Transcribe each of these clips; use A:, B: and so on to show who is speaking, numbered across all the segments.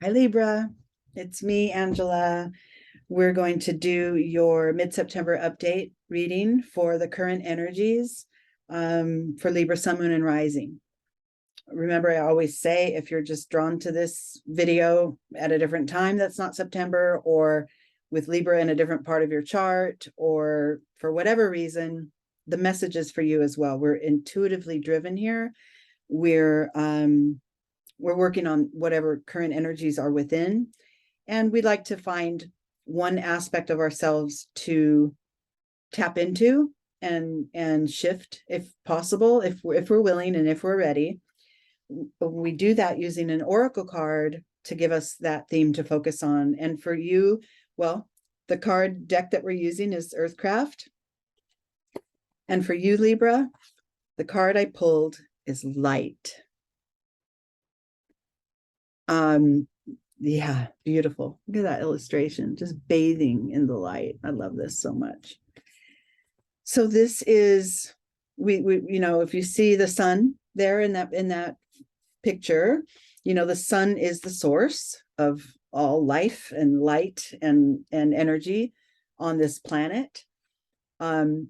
A: Hi, Libra. It's me, Angela. We're going to do your mid-September update reading for the current energies for Libra, Sun, Moon, and Rising. Remember, I always say, if you're just drawn to this video at a different time that's not September, or with Libra in a different part of your chart, or for whatever reason, the message is for you as well. We're intuitively driven here. We're working on whatever current energies are within, and we'd like to find one aspect of ourselves to tap into and shift if possible, if we're willing and if we're ready. We do that using an oracle card to give us that theme to focus on. And for you, well, the card deck that we're using is Earthcraft. And for you, Libra, the card I pulled is Light. Yeah, beautiful. Look at that illustration, just bathing in the light. I love this so much. So this is, we you know, if you see the sun there in that picture, you know, the sun is the source of all life and light and energy on this planet. And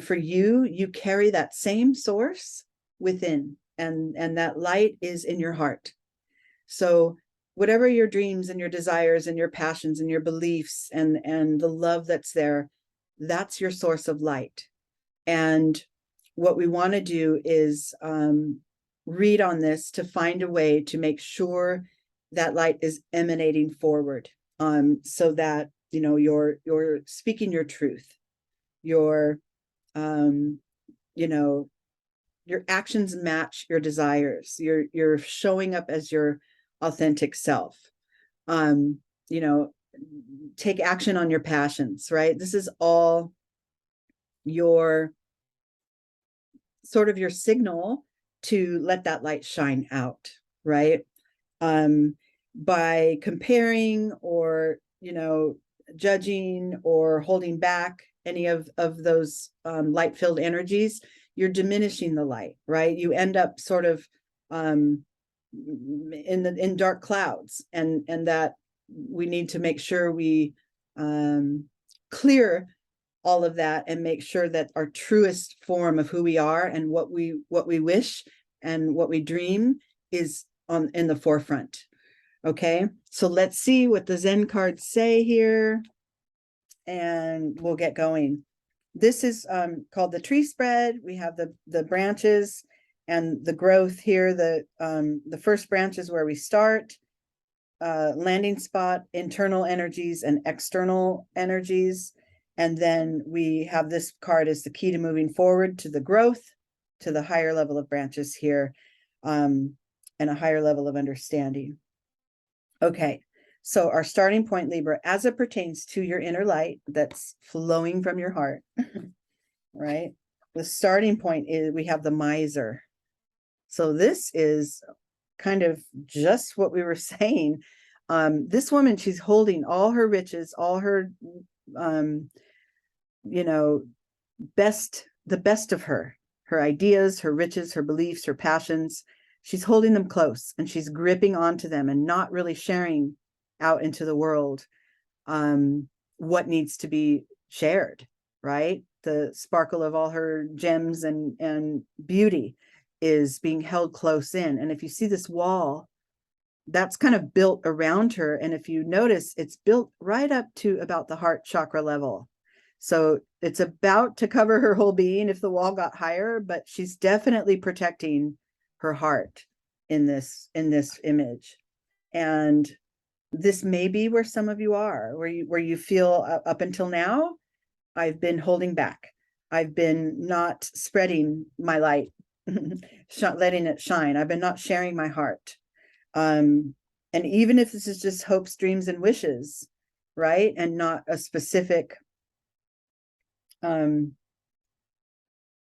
A: for you, you carry that same source within, and that light is in your heart. So whatever your dreams and your desires and your passions and your beliefs and the love that's there, that's your source of light. And what we want to do is read on this to find a way to make sure that light is emanating forward, so that, you know, you're speaking your truth, your you know, your actions match your desires, you're showing up as your authentic self. You know, take action on your passions, right? This is all your sort of your signal to let that light shine out, right? By comparing or, you know, judging or holding back any of those light-filled energies, you're diminishing the light, right? You end up sort of in dark clouds, and that we need to make sure we clear all of that and make sure that our truest form of who we are and what we wish and what we dream is in the forefront. Okay, so let's see what the Zen cards say here, and we'll get going. This is called the tree spread. We have the branches and the growth here. The first branch is where we start, landing spot, internal energies and external energies. And then we have this card as the key to moving forward to the growth, to the higher level of branches here, and a higher level of understanding. Okay, so our starting point, Libra, as it pertains to your inner light that's flowing from your heart, right? The starting point is we have the miser. So this is kind of just what we were saying. This woman, she's holding all her riches, all her, you know, the best of her ideas, her riches, her beliefs, her passions. She's holding them close and she's gripping onto them and not really sharing out into the world what needs to be shared, right? The sparkle of all her gems and beauty is being held close in. And if you see this wall, that's kind of built around her. And if you notice, it's built right up to about the heart chakra level. So it's about to cover her whole being if the wall got higher, but she's definitely protecting her heart in this image. And this may be where some of you are, where you feel up until now, I've been holding back. I've been not spreading my light, letting it shine. I've been not sharing my heart. And even if this is just hopes, dreams, and wishes, right? And not a specific, you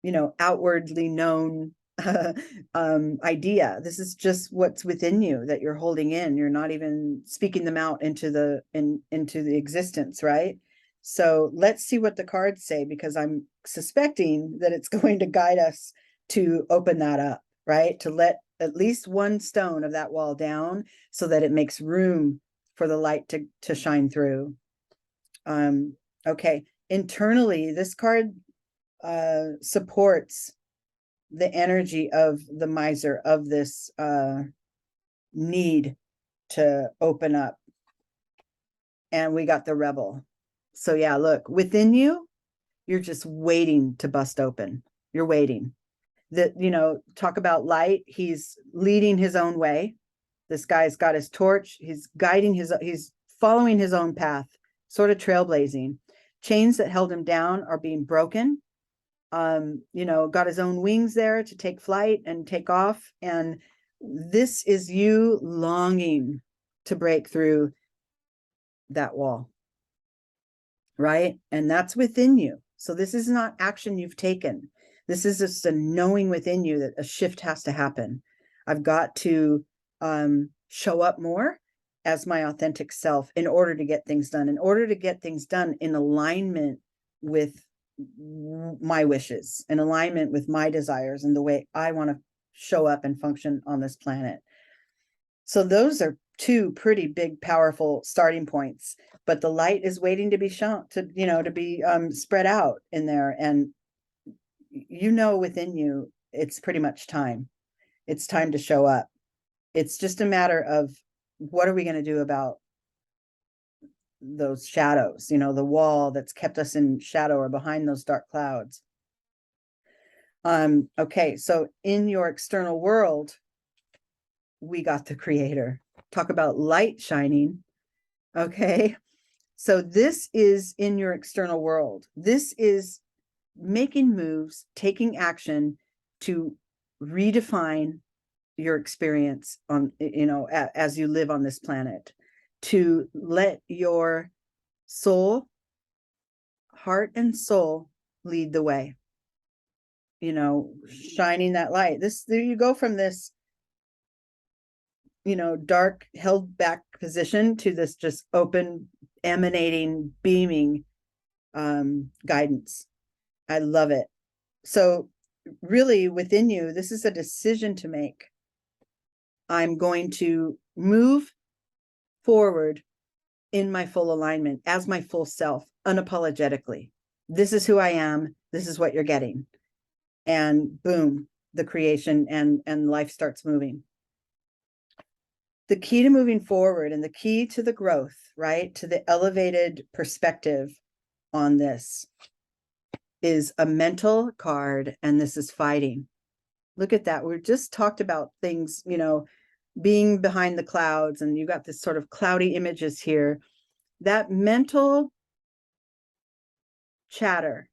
A: know, outwardly known idea. This is just what's within you that you're holding in. You're not even speaking them out into the existence, right? So let's see what the cards say, because I'm suspecting that it's going to guide us to open that up, right? To let at least one stone of that wall down so that it makes room for the light to shine through. Okay, internally, this card supports the energy of the miser, of this need to open up. And we got the rebel. So yeah, look, within you, you're just waiting to bust open. You're waiting. That, you know, talk about light. He's leading his own way. This guy's got his torch. He's guiding he's following his own path, sort of trailblazing. Chains that held him down are being broken. You know, got his own wings there to take flight and take off. And this is you longing to break through that wall, right? And that's within you. So this is not action you've taken. This is just a knowing within you that a shift has to happen. I've got to show up more as my authentic self in order to get things done, in order to get things done in alignment with my wishes, in alignment with my desires and the way I want to show up and function on this planet. So those are two pretty big, powerful starting points, but the light is waiting to be shown, to, you know, to be spread out in there. And you know, within you, it's pretty much time. It's time to show up. It's just a matter of what are we going to do about those shadows, you know, the wall that's kept us in shadow or behind those dark clouds. Okay, so in your external world, we got the creator. Talk about light shining. Okay, so this is in your external world. This is making moves, taking action to redefine your experience on, you know, as you live on this planet, to let your soul, heart and soul lead the way, you know, shining that light. There you go from this, you know, dark, held back position to this just open, emanating, beaming guidance. I love it. So really within you, this is a decision to make. I'm going to move forward in my full alignment as my full self, unapologetically. This is who I am. This is what you're getting. And boom, the creation and life starts moving. The key to moving forward and the key to the growth, right, to the elevated perspective on this is a mental card, and this is fighting. Look at that. We just talked about things, you know, being behind the clouds, and you got this sort of cloudy images here. That mental chatter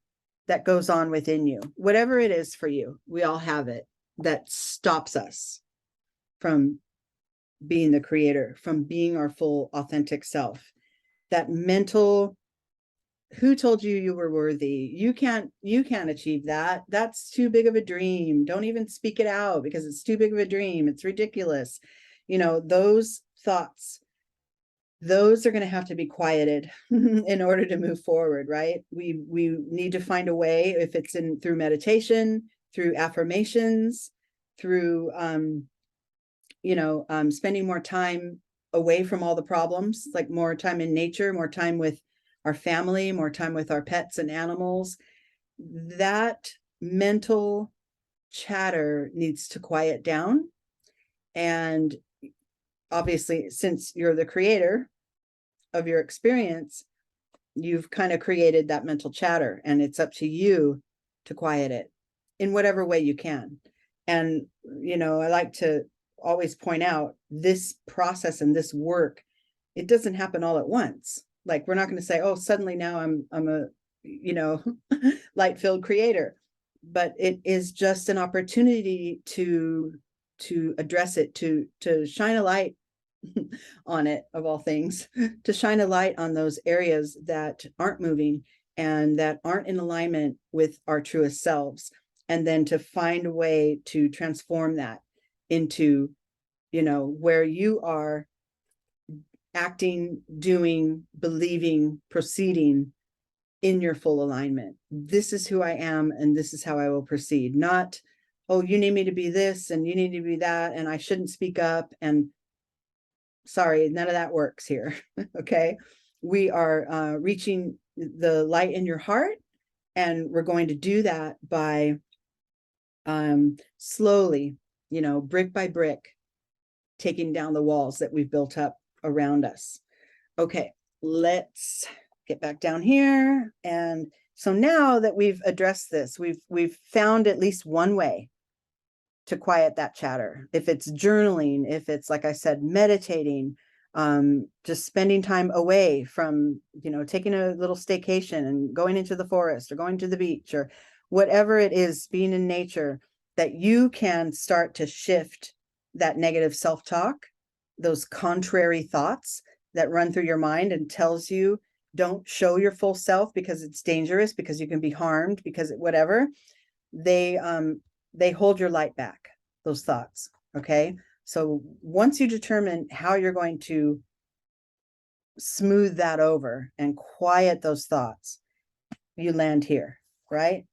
A: that goes on within you, whatever it is for you, we all have it, that stops us from being the creator, from being our full authentic self. That mental, who told you you were worthy? You can't achieve that. That's too big of a dream. Don't even speak it out because it's too big of a dream. It's ridiculous. You know, those thoughts, those are going to have to be quieted in order to move forward, right? We need to find a way, if it's through meditation, through affirmations, through spending more time away from all the problems, like more time in nature, more time with our family, more time with our pets and animals. That mental chatter needs to quiet down. And obviously, since you're the creator of your experience, you've kind of created that mental chatter, and it's up to you to quiet it in whatever way you can. And, you know, I like to always point out this process and this work, it doesn't happen all at once. Like, we're not going to say, oh, suddenly now I'm a, you know, light-filled creator, but it is just an opportunity to address it, to shine a light on it, of all things, to shine a light on those areas that aren't moving and that aren't in alignment with our truest selves, and then to find a way to transform that into, you know, where you are acting, doing, believing, proceeding in your full alignment. This is who I am, and this is how I will proceed. Not oh, you need me to be this and you need to be that, and I shouldn't speak up. And sorry, none of that works here. Okay. We are reaching the light in your heart, and we're going to do that by slowly, brick by brick, taking down the walls that we've built up around us. Okay, let's get back down here. And so now that we've addressed this, we've found at least one way to quiet that chatter. If it's journaling, if it's, like I said, meditating, just spending time away from, taking a little staycation and going into the forest or going to the beach or whatever it is, being in nature, that you can start to shift that negative self-talk, those contrary thoughts that run through your mind and tells you, don't show your full self because it's dangerous, because you can be harmed, because whatever, they hold your light back, those thoughts. Okay. So once you determine how you're going to smooth that over and quiet those thoughts, you land here, right?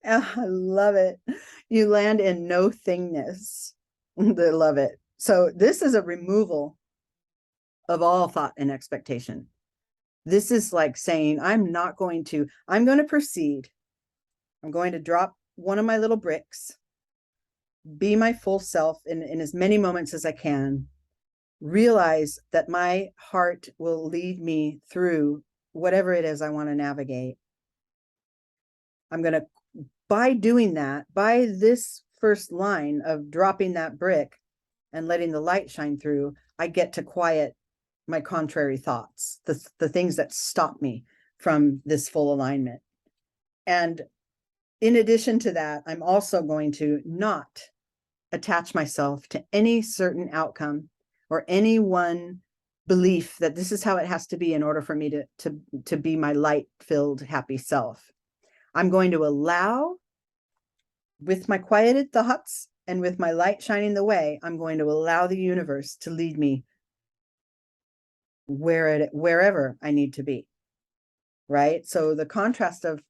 A: Oh, I love it. You land in no thingness. I love it. So this is a removal of all thought and expectation. This is like saying, I'm going to proceed. I'm going to drop one of my little bricks, be my full self in as many moments as I can, realize that my heart will lead me through whatever it is I want to navigate. I'm going to, by doing that, by this first line of dropping that brick and letting the light shine through, I get to quiet my contrary thoughts, the things that stop me from this full alignment. And in addition to that, I'm also going to not attach myself to any certain outcome or any one belief that this is how it has to be in order for me to be my light-filled, happy self. I'm going to allow, with my quieted thoughts and with my light shining the way, I'm going to allow the universe to lead me wherever I need to be, right? So the contrast of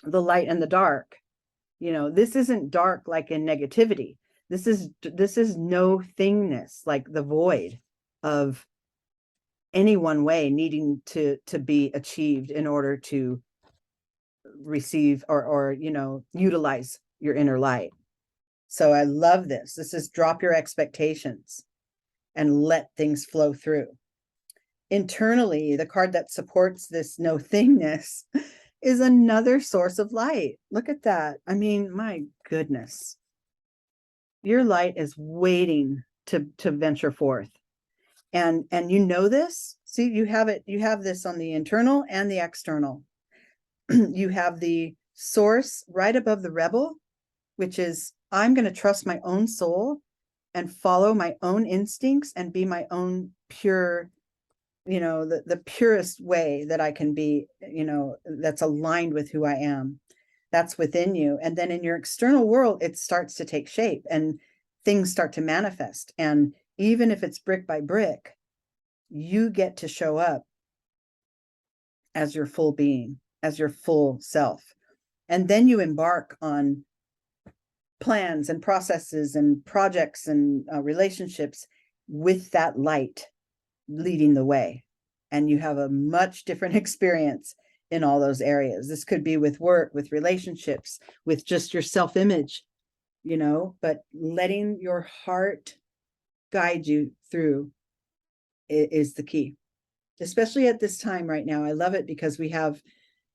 A: the light and the dark, this isn't dark like in negativity. This is no thingness, like the void of any one way needing to be achieved in order to receive or utilize your inner light. So I love this. This is drop your expectations and let things flow through. Internally, the card that supports this no thingness is another source of light. Look at that. I mean, my goodness. Your light is waiting to venture forth. And this, see, you have this on the internal and the external. You have the source right above the rebel, which is, I'm going to trust my own soul and follow my own instincts and be my own pure, the purest way that I can be, that's aligned with who I am. That's within you. And then in your external world, it starts to take shape and things start to manifest. And even if it's brick by brick, you get to show up as your full being, as your full self. And then you embark on plans and processes and projects and relationships with that light leading the way. And you have a much different experience in all those areas. This could be with work, with relationships, with just your self-image, but letting your heart guide you through is the key, especially at this time right now. I love it because we have,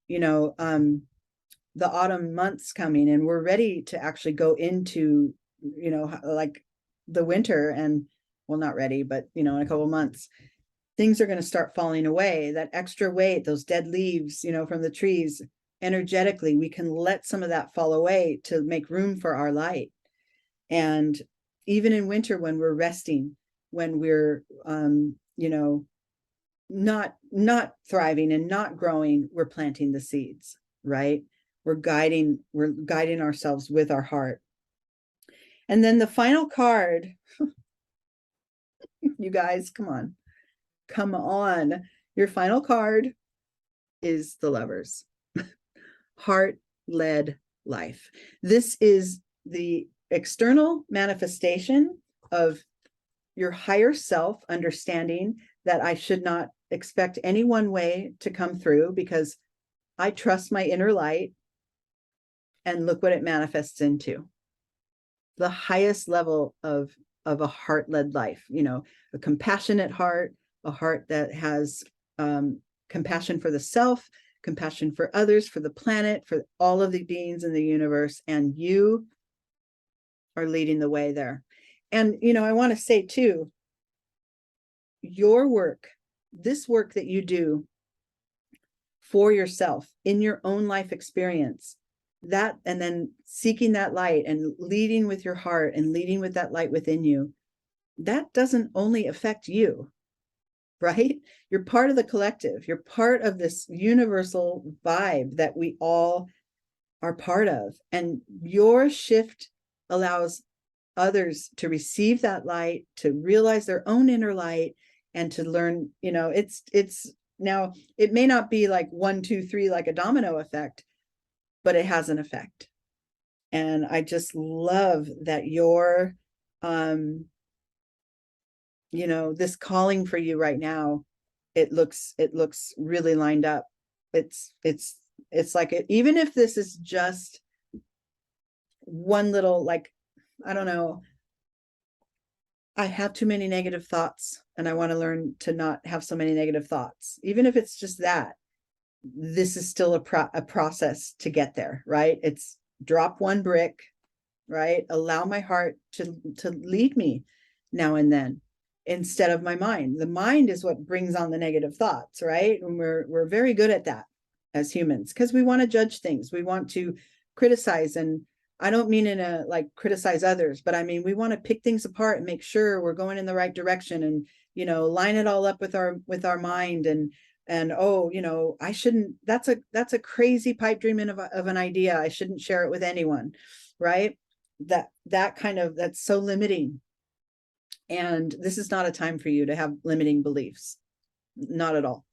A: the autumn months coming, and we're ready to actually go into, like the winter, and well, not ready, but in a couple of months, things are going to start falling away. That extra weight, those dead leaves, from the trees, energetically, we can let some of that fall away to make room for our light. And even in winter, when we're resting, when we're, not thriving and not growing, we're planting the seeds, right? We're guiding ourselves with our heart. And then the final card, you guys, come on. Your final card is the Lovers. Heart-led life. This is the external manifestation of your higher self understanding that I should not expect any one way to come through because I trust my inner light, and look what it manifests into. The highest level of a heart-led life, you know, a compassionate heart, a heart that has compassion for the self, compassion for others, for the planet, for all of the beings in the universe, and you are leading the way there. And, you know, I want to say too, your work, this work that you do for yourself in your own life experience, that, and then seeking that light and leading with your heart and leading with that light within you, that doesn't only affect you, right? You're part of the collective. You're part of this universal vibe that we all are part of. And your shift allows others to receive that light, to realize their own inner light, and to learn, you know, it's now, it may not be like 1, 2, 3, like a domino effect, but it has an effect. And I just love that you're, you know, this calling for you right now, it looks really lined up. It's like, even if this is just one little, like, I don't know, I have too many negative thoughts and I want to learn to not have so many negative thoughts. Even if it's just that, this is still a process to get there, right? It's drop one brick, right? Allow my heart to lead me now and then, instead of my mind. The mind is what brings on the negative thoughts, right? And we're very good at that as humans, because we want to judge things. We want to criticize, and I don't mean in a like criticize others, but I mean, we want to pick things apart and make sure we're going in the right direction, and, you know, line it all up with our mind, and oh, you know, I shouldn't, that's a crazy pipe dream of an idea. I shouldn't share it with anyone, right? That kind of, that's so limiting. And this is not a time for you to have limiting beliefs, not at all.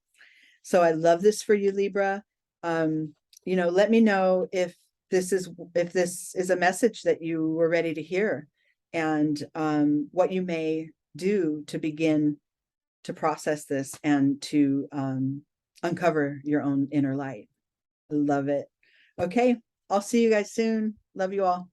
A: So I love this for you, Libra. You know, let me know if this is a message that you were ready to hear, and what you may do to begin to process this and to uncover your own inner light. Love it. Okay, I'll see you guys soon. Love you all.